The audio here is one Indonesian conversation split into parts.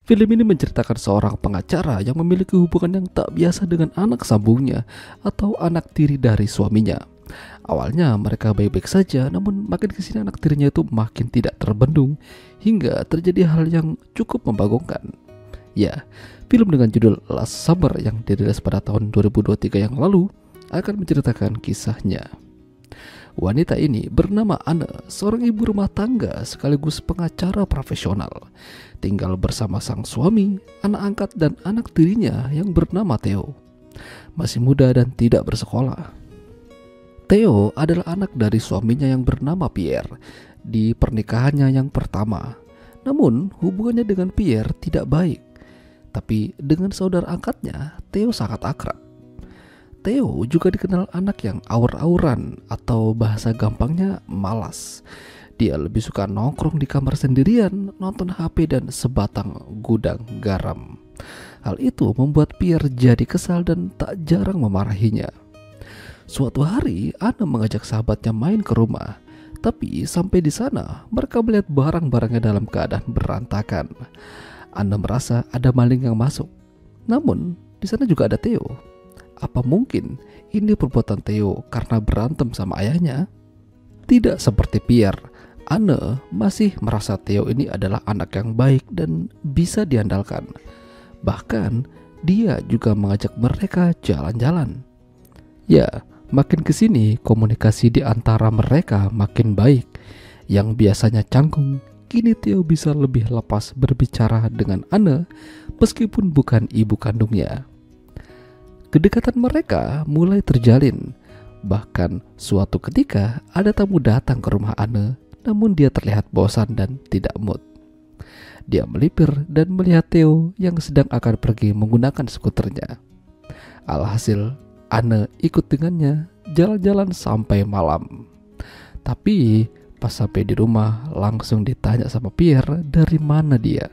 Film ini menceritakan seorang pengacara yang memiliki hubungan yang tak biasa dengan anak sambungnya atau anak tiri dari suaminya. Awalnya mereka baik-baik saja, namun makin kesini anak tirinya itu makin tidak terbendung hingga terjadi hal yang cukup membagongkan. Ya, film dengan judul Last Summer yang dirilis pada tahun 2023 yang lalu akan menceritakan kisahnya. Wanita ini bernama Anne, seorang ibu rumah tangga sekaligus pengacara profesional. Tinggal bersama sang suami, anak angkat dan anak tirinya yang bernama Theo. Masih muda dan tidak bersekolah. Theo adalah anak dari suaminya yang bernama Pierre di pernikahannya yang pertama. Namun hubungannya dengan Pierre tidak baik. Tapi dengan saudara angkatnya, Theo sangat akrab. Theo juga dikenal anak yang aur-auran atau bahasa gampangnya malas. Dia lebih suka nongkrong di kamar sendirian, nonton HP dan sebatang gudang garam. Hal itu membuat Pierre jadi kesal dan tak jarang memarahinya. Suatu hari, Anne mengajak sahabatnya main ke rumah. Tapi sampai di sana, mereka melihat barang-barangnya dalam keadaan berantakan. Anne merasa ada maling yang masuk. Namun, di sana juga ada Theo. Apa mungkin ini perbuatan Theo karena berantem sama ayahnya? Tidak seperti Pierre, Anne masih merasa Theo ini adalah anak yang baik dan bisa diandalkan. Bahkan dia juga mengajak mereka jalan-jalan. Ya, makin kesini komunikasi di antara mereka makin baik. Yang biasanya canggung, kini Theo bisa lebih lepas berbicara dengan Anne meskipun bukan ibu kandungnya. Kedekatan mereka mulai terjalin. Bahkan suatu ketika ada tamu datang ke rumah Anne, namun dia terlihat bosan dan tidak mood. Dia melipir dan melihat Theo yang sedang akan pergi menggunakan skuternya. Alhasil, Anne ikut dengannya jalan-jalan sampai malam. Tapi pas sampai di rumah langsung ditanya sama Pierre dari mana dia.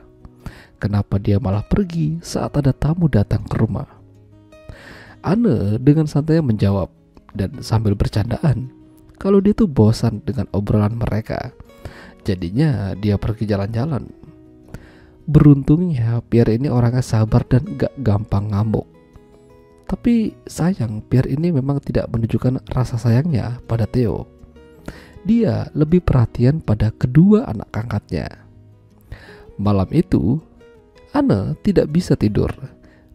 Kenapa dia malah pergi saat ada tamu datang ke rumah. Anne dengan santai menjawab dan sambil bercandaan kalau dia tuh bosan dengan obrolan mereka. Jadinya dia pergi jalan-jalan. Beruntungnya Pierre ini orangnya sabar dan gak gampang ngamuk. Tapi sayang, Pierre ini memang tidak menunjukkan rasa sayangnya pada Theo. Dia lebih perhatian pada kedua anak angkatnya. Malam itu, Anne tidak bisa tidur.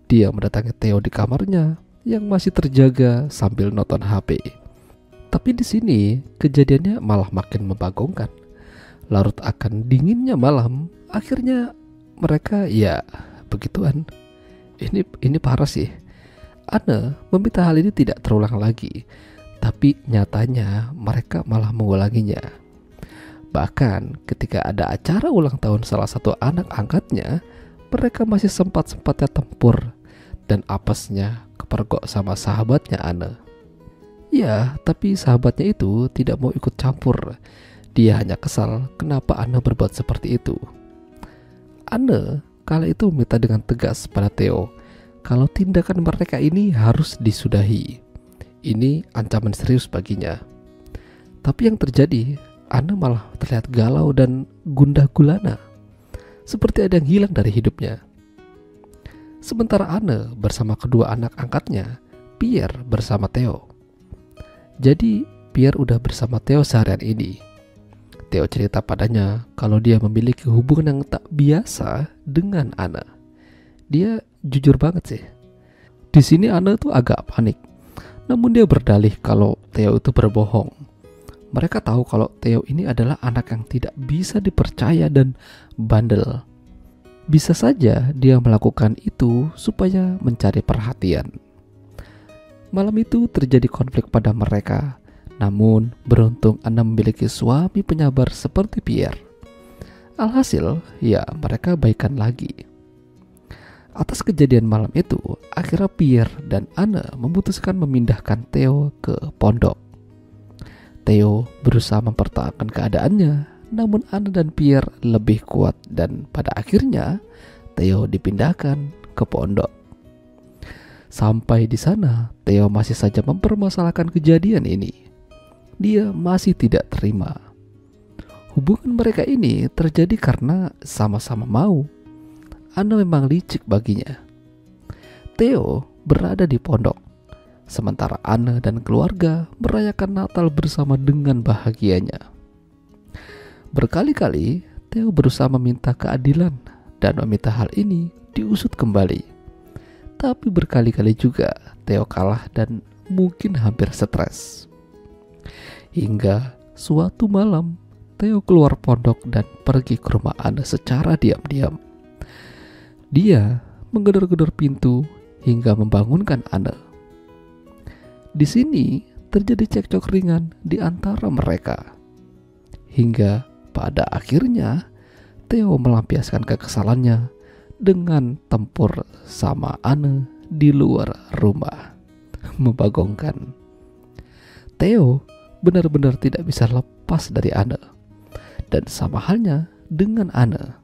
Dia mendatangi Theo di kamarnya yang masih terjaga sambil nonton HP. Tapi di sini kejadiannya malah makin membagongkan. Larut akan dinginnya malam, akhirnya mereka ya begituan. Ini parah sih. Anne meminta hal ini tidak terulang lagi, tapi nyatanya mereka malah mengulanginya. Bahkan ketika ada acara ulang tahun salah satu anak angkatnya, mereka masih sempat-sempatnya tempur dan apesnya kepergok sama sahabatnya Anne. Ya, tapi sahabatnya itu tidak mau ikut campur. Dia hanya kesal kenapa Anne berbuat seperti itu. Anne kala itu meminta dengan tegas pada Theo kalau tindakan mereka ini harus disudahi. Ini ancaman serius baginya. Tapi yang terjadi, Anne malah terlihat galau dan gundah gulana, seperti ada yang hilang dari hidupnya. Sementara Anne bersama kedua anak angkatnya, Pierre bersama Theo. Jadi Pierre udah bersama Theo seharian ini. Theo cerita padanya kalau dia memiliki hubungan yang tak biasa dengan Anne. Dia jujur banget sih. Di sini Anne tuh agak panik. Namun dia berdalih kalau Theo itu berbohong. Mereka tahu kalau Theo ini adalah anak yang tidak bisa dipercaya dan bandel. Bisa saja dia melakukan itu supaya mencari perhatian. Malam itu terjadi konflik pada mereka. Namun beruntung Anne memiliki suami penyabar seperti Pierre. Alhasil, ya mereka baikan lagi. Atas kejadian malam itu, akhirnya Pierre dan Anne memutuskan memindahkan Theo ke pondok. Theo berusaha mempertahankan keadaannya, namun Anne dan Pierre lebih kuat dan pada akhirnya Theo dipindahkan ke pondok. Sampai di sana, Theo masih saja mempermasalahkan kejadian ini. Dia masih tidak terima. Hubungan mereka ini terjadi karena sama-sama mau. Anne memang licik baginya. Theo berada di pondok, sementara Anne dan keluarga merayakan Natal bersama dengan bahagianya. Berkali-kali Theo berusaha meminta keadilan dan meminta hal ini diusut kembali. Tapi berkali-kali juga Theo kalah dan mungkin hampir stres. Hingga suatu malam Theo keluar pondok dan pergi ke rumah Anne secara diam-diam. Dia menggedor-gedor pintu hingga membangunkan Anne. Di sini terjadi cekcok ringan di antara mereka. Hingga pada akhirnya Theo melampiaskan kekesalannya dengan tempur sama Anne di luar rumah. Membagongkan. Theo benar-benar tidak bisa lepas dari Anne, dan sama halnya dengan Anne.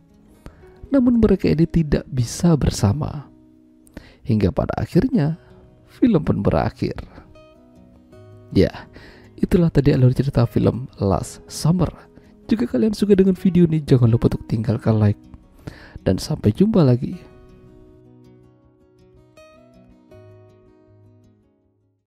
Namun mereka ini tidak bisa bersama. Hingga pada akhirnya film pun berakhir. Ya, itulah tadi alur cerita film Last Summer. Jika kalian suka dengan video ini, jangan lupa untuk tinggalkan like. Dan sampai jumpa lagi.